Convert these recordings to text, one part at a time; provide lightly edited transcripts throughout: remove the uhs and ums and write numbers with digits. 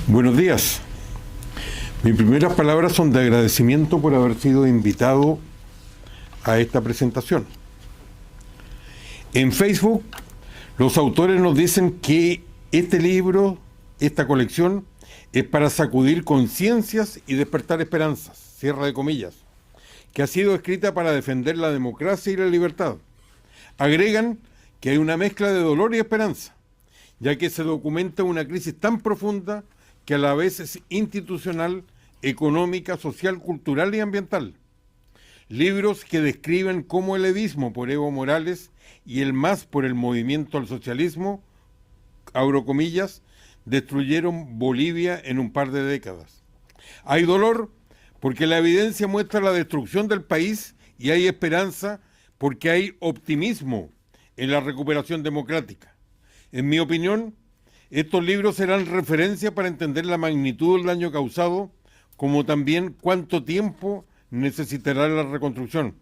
Buenos días. Mis primeras palabras son de agradecimiento por haber sido invitado a esta presentación. En Facebook, los autores nos dicen que este libro, esta colección, es para sacudir conciencias y despertar esperanzas, cierre de comillas, que ha sido escrita para defender la democracia y la libertad. Agregan que hay una mezcla de dolor y esperanza, ya que se documenta una crisis tan profunda que a la vez es institucional, económica, social, cultural y ambiental. Libros que describen cómo el edismo por Evo Morales y el MAS por el movimiento al socialismo, abro comillas, destruyeron Bolivia en un par de décadas. Hay dolor porque la evidencia muestra la destrucción del país y hay esperanza porque hay optimismo en la recuperación democrática. En mi opinión, estos libros serán referencia para entender la magnitud del daño causado, como también cuánto tiempo necesitará la reconstrucción.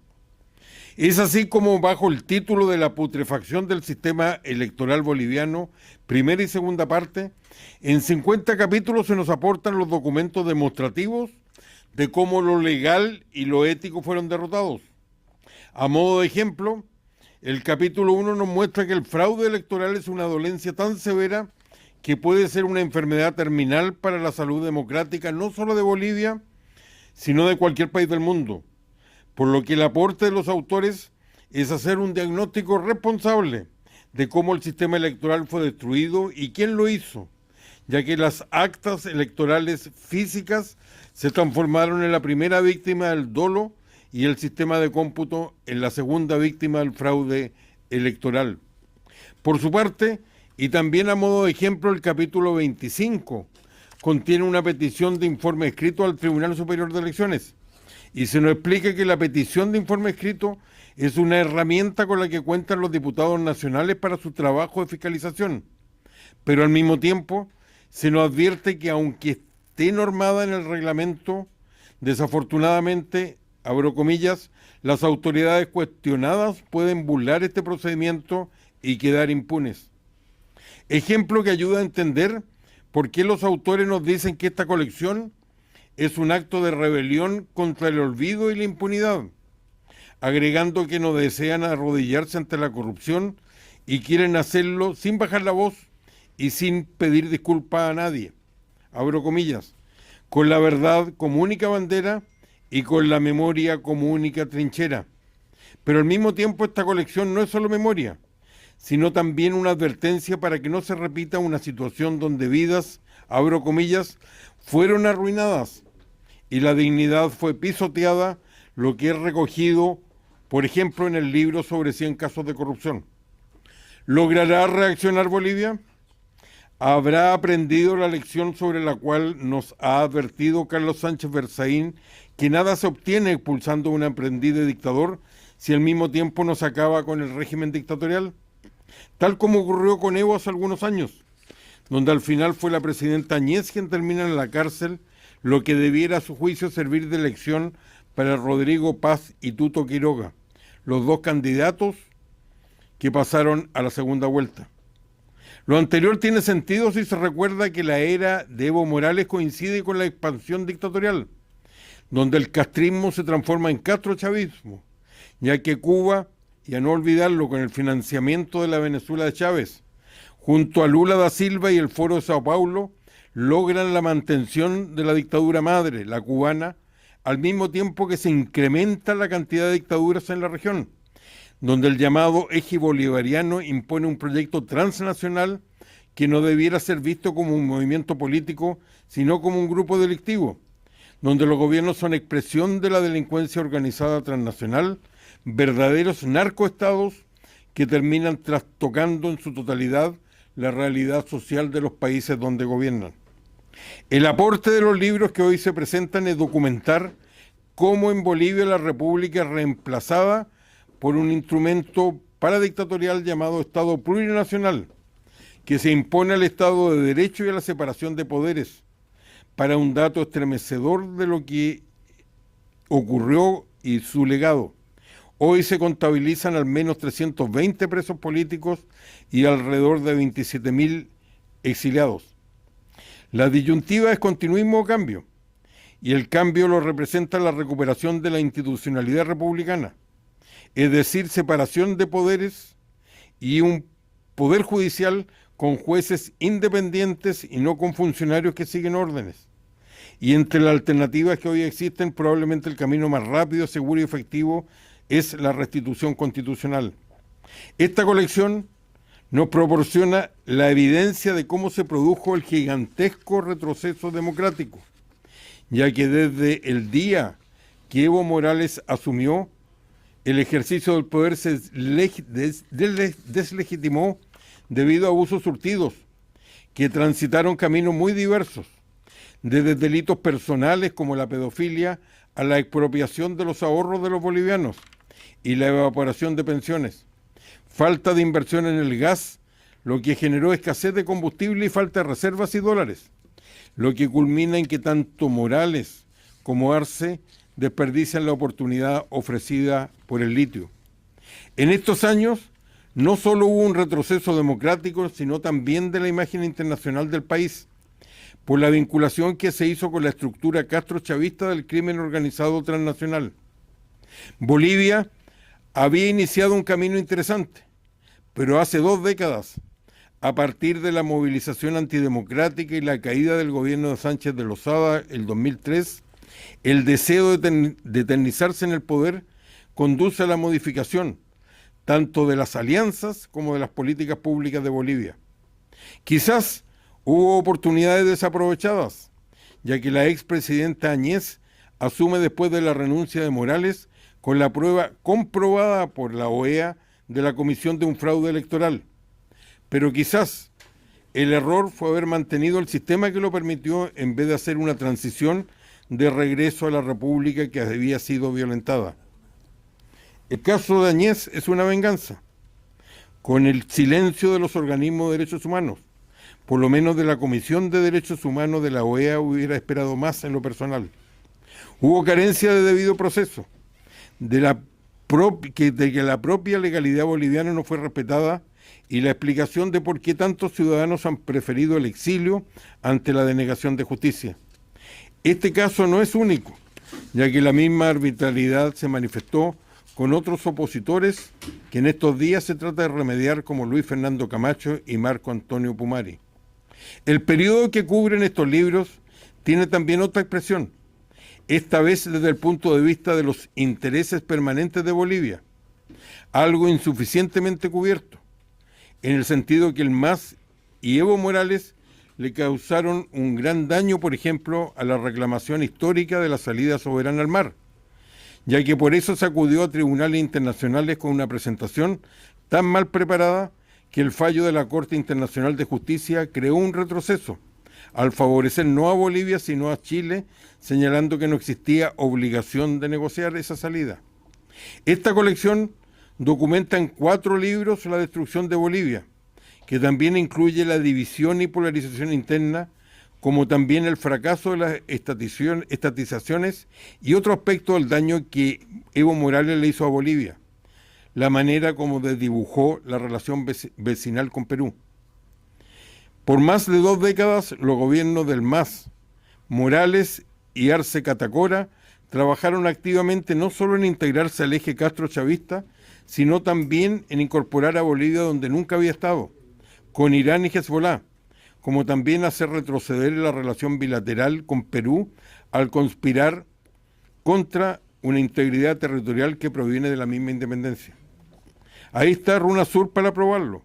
Es así como bajo el título de la putrefacción del sistema electoral boliviano, primera y segunda parte, en 50 capítulos se nos aportan los documentos demostrativos de cómo lo legal y lo ético fueron derrotados. A modo de ejemplo, el capítulo 1 nos muestra que el fraude electoral es una dolencia tan severa que puede ser una enfermedad terminal para la salud democrática no solo de Bolivia, sino de cualquier país del mundo, por lo que el aporte de los autores es hacer un diagnóstico responsable de cómo el sistema electoral fue destruido y quién lo hizo, ya que las actas electorales físicas se transformaron en la primera víctima del dolo y el sistema de cómputo en la segunda víctima del fraude electoral. Por su parte, y también a modo de ejemplo, el capítulo 25 contiene una petición de informe escrito al Tribunal Superior de Elecciones y se nos explica que la petición de informe escrito es una herramienta con la que cuentan los diputados nacionales para su trabajo de fiscalización, pero al mismo tiempo se nos advierte que aunque esté normada en el reglamento, desafortunadamente, abro comillas, las autoridades cuestionadas pueden burlar este procedimiento y quedar impunes. Ejemplo que ayuda a entender por qué los autores nos dicen que esta colección es un acto de rebelión contra el olvido y la impunidad, agregando que no desean arrodillarse ante la corrupción y quieren hacerlo sin bajar la voz y sin pedir disculpas a nadie, abro comillas, con la verdad como única bandera y con la memoria como única trinchera. Pero al mismo tiempo esta colección no es solo memoria, sino también una advertencia para que no se repita una situación donde vidas, abro comillas, fueron arruinadas y la dignidad fue pisoteada, lo que es recogido, por ejemplo, en el libro sobre 100 casos de corrupción. ¿Logrará reaccionar Bolivia? ¿Habrá aprendido la lección sobre la cual nos ha advertido Carlos Sánchez Berzaín, que nada se obtiene expulsando a un aprendiz de dictador si al mismo tiempo nos acaba con el régimen dictatorial? Tal como ocurrió con Evo hace algunos años, donde al final fue la presidenta Añez quien termina en la cárcel, lo que debiera a su juicio servir de lección para Rodrigo Paz y Tuto Quiroga, los dos candidatos que pasaron a la segunda vuelta. Lo anterior tiene sentido si se recuerda que la era de Evo Morales coincide con la expansión dictatorial, donde el castrismo se transforma en castrochavismo, ya que Cuba, y a no olvidarlo con el financiamiento de la Venezuela de Chávez, junto a Lula da Silva y el Foro de Sao Paulo, logran la mantención de la dictadura madre, la cubana, al mismo tiempo que se incrementa la cantidad de dictaduras en la región, donde el llamado eje bolivariano impone un proyecto transnacional que no debiera ser visto como un movimiento político, sino como un grupo delictivo, donde los gobiernos son expresión de la delincuencia organizada transnacional, verdaderos narcoestados que terminan trastocando en su totalidad la realidad social de los países donde gobiernan. El aporte de los libros que hoy se presentan es documentar cómo en Bolivia la república es reemplazada por un instrumento paradictatorial llamado Estado plurinacional, que se impone al Estado de Derecho y a la separación de poderes, para un dato estremecedor de lo que ocurrió y su legado. Hoy se contabilizan al menos 320 presos políticos y alrededor de 27.000 exiliados. La disyuntiva es continuismo o cambio, y el cambio lo representa la recuperación de la institucionalidad republicana, es decir, separación de poderes y un poder judicial con jueces independientes y no con funcionarios que siguen órdenes. Y entre las alternativas que hoy existen, probablemente el camino más rápido, seguro y efectivo es la restitución constitucional. Esta colección nos proporciona la evidencia de cómo se produjo el gigantesco retroceso democrático, ya que desde el día que Evo Morales asumió, el ejercicio del poder se deslegitimó debido a abusos surtidos, que transitaron caminos muy diversos, desde delitos personales como la pedofilia a la expropiación de los ahorros de los bolivianos y la evaporación de pensiones, falta de inversión en el gas, lo que generó escasez de combustible y falta de reservas y dólares, lo que culmina en que tanto Morales como Arce desperdician la oportunidad ofrecida por el litio. En estos años no solo hubo un retroceso democrático, sino también de la imagen internacional del país, por la vinculación que se hizo con la estructura castrochavista del crimen organizado transnacional. Bolivia había iniciado un camino interesante, pero hace 2 décadas, a partir de la movilización antidemocrática y la caída del gobierno de Sánchez de Lozada el 2003, el deseo de eternizarse en el poder conduce a la modificación tanto de las alianzas como de las políticas públicas de Bolivia. Quizás hubo oportunidades desaprovechadas, ya que la expresidenta Áñez asume después de la renuncia de Morales con la prueba comprobada por la OEA de la comisión de un fraude electoral. Pero quizás el error fue haber mantenido el sistema que lo permitió en vez de hacer una transición de regreso a la república que había sido violentada. El caso de Áñez es una venganza, con el silencio de los organismos de derechos humanos. Por lo menos de la Comisión de Derechos Humanos de la OEA hubiera esperado más en lo personal. Hubo carencia de debido proceso, de que la propia legalidad boliviana no fue respetada y la explicación de por qué tantos ciudadanos han preferido el exilio ante la denegación de justicia. Este caso no es único, ya que la misma arbitrariedad se manifestó con otros opositores que en estos días se trata de remediar, como Luis Fernando Camacho y Marco Antonio Pumari. El periodo que cubren estos libros tiene también otra expresión, esta vez desde el punto de vista de los intereses permanentes de Bolivia, algo insuficientemente cubierto, en el sentido que el MAS y Evo Morales le causaron un gran daño, por ejemplo, a la reclamación histórica de la salida soberana al mar, ya que por eso se acudió a tribunales internacionales con una presentación tan mal preparada que el fallo de la Corte Internacional de Justicia creó un retroceso, al favorecer no a Bolivia sino a Chile, señalando que no existía obligación de negociar esa salida. Esta colección documenta en 4 libros la destrucción de Bolivia, que también incluye la división y polarización interna, como también el fracaso de las estatizaciones y otro aspecto del daño que Evo Morales le hizo a Bolivia, la manera como desdibujó la relación vecinal con Perú. Por más de 2 décadas, los gobiernos del MAS, Morales y Arce Catacora trabajaron activamente no solo en integrarse al eje castro-chavista, sino también en incorporar a Bolivia donde nunca había estado, con Irán y Hezbolá, como también hacer retroceder la relación bilateral con Perú al conspirar contra una integridad territorial que proviene de la misma independencia. Ahí está Runa Sur para probarlo.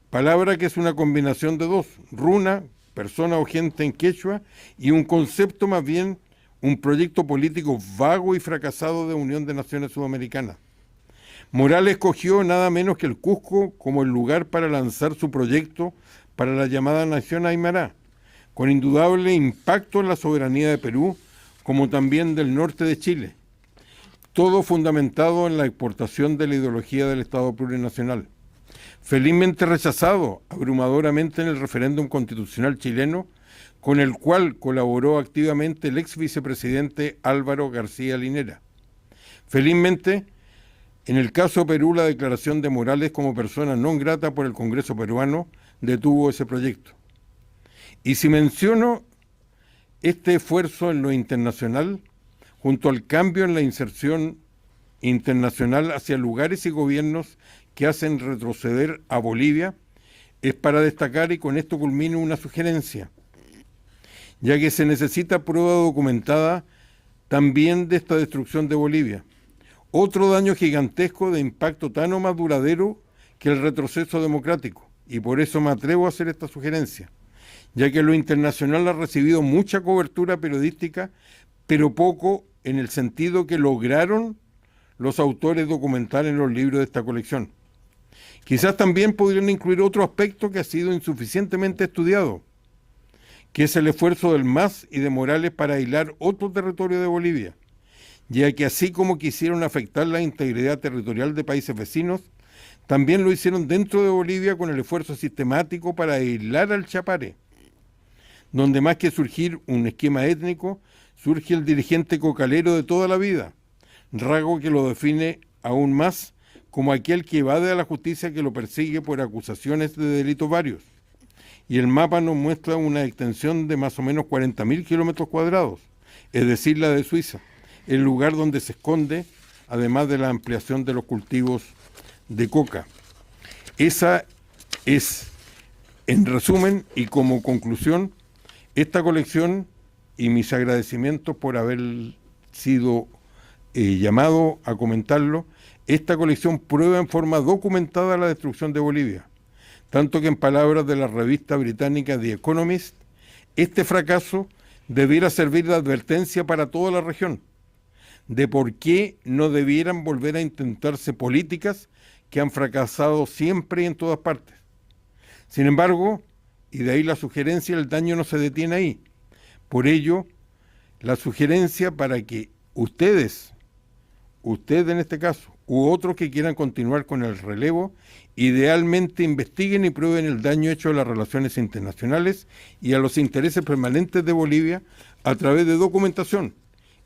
Palabra que es una combinación de 2, runa, persona o gente en quechua, y un concepto más bien, un proyecto político vago y fracasado de Unión de Naciones Sudamericanas. Morales escogió nada menos que el Cusco como el lugar para lanzar su proyecto para la llamada Nación Aymara, con indudable impacto en la soberanía de Perú, como también del norte de Chile. Todo fundamentado en la exportación de la ideología del Estado plurinacional. Felizmente rechazado abrumadoramente en el referéndum constitucional chileno, con el cual colaboró activamente el ex vicepresidente Álvaro García Linera. Felizmente, en el caso de Perú, la declaración de Morales como persona non grata por el Congreso peruano detuvo ese proyecto. Y si menciono este esfuerzo en lo internacional, junto al cambio en la inserción internacional hacia lugares y gobiernos que hacen retroceder a Bolivia, es para destacar, y con esto culmino, una sugerencia, ya que se necesita prueba documentada también de esta destrucción de Bolivia. Otro daño gigantesco de impacto tan o más duradero que el retroceso democrático, y por eso me atrevo a hacer esta sugerencia, ya que lo internacional ha recibido mucha cobertura periodística, pero poco en el sentido que lograron los autores documentar en los libros de esta colección. Quizás también podrían incluir otro aspecto que ha sido insuficientemente estudiado, que es el esfuerzo del MAS y de Morales para aislar otro territorio de Bolivia, ya que así como quisieron afectar la integridad territorial de países vecinos, también lo hicieron dentro de Bolivia con el esfuerzo sistemático para aislar al Chapare, donde más que surgir un esquema étnico, surge el dirigente cocalero de toda la vida, rasgo que lo define aún más como aquel que evade a la justicia que lo persigue por acusaciones de delitos varios. Y el mapa nos muestra una extensión de más o menos 40.000 kilómetros cuadrados, es decir, la de Suiza, el lugar donde se esconde, además de la ampliación de los cultivos de coca. Esa es, en resumen y como conclusión, esta colección, y mis agradecimientos por haber sido llamado a comentarlo. Esta colección prueba en forma documentada la destrucción de Bolivia, tanto que en palabras de la revista británica The Economist, este fracaso debiera servir de advertencia para toda la región, de por qué no debieran volver a intentarse políticas que han fracasado siempre y en todas partes. Sin embargo, y de ahí la sugerencia, el daño no se detiene ahí. Por ello, la sugerencia para que ustedes en este caso, u otros que quieran continuar con el relevo, idealmente investiguen y prueben el daño hecho a las relaciones internacionales y a los intereses permanentes de Bolivia a través de documentación,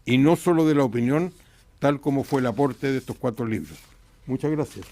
y no solo de la opinión, tal como fue el aporte de estos 4 libros. Muchas gracias.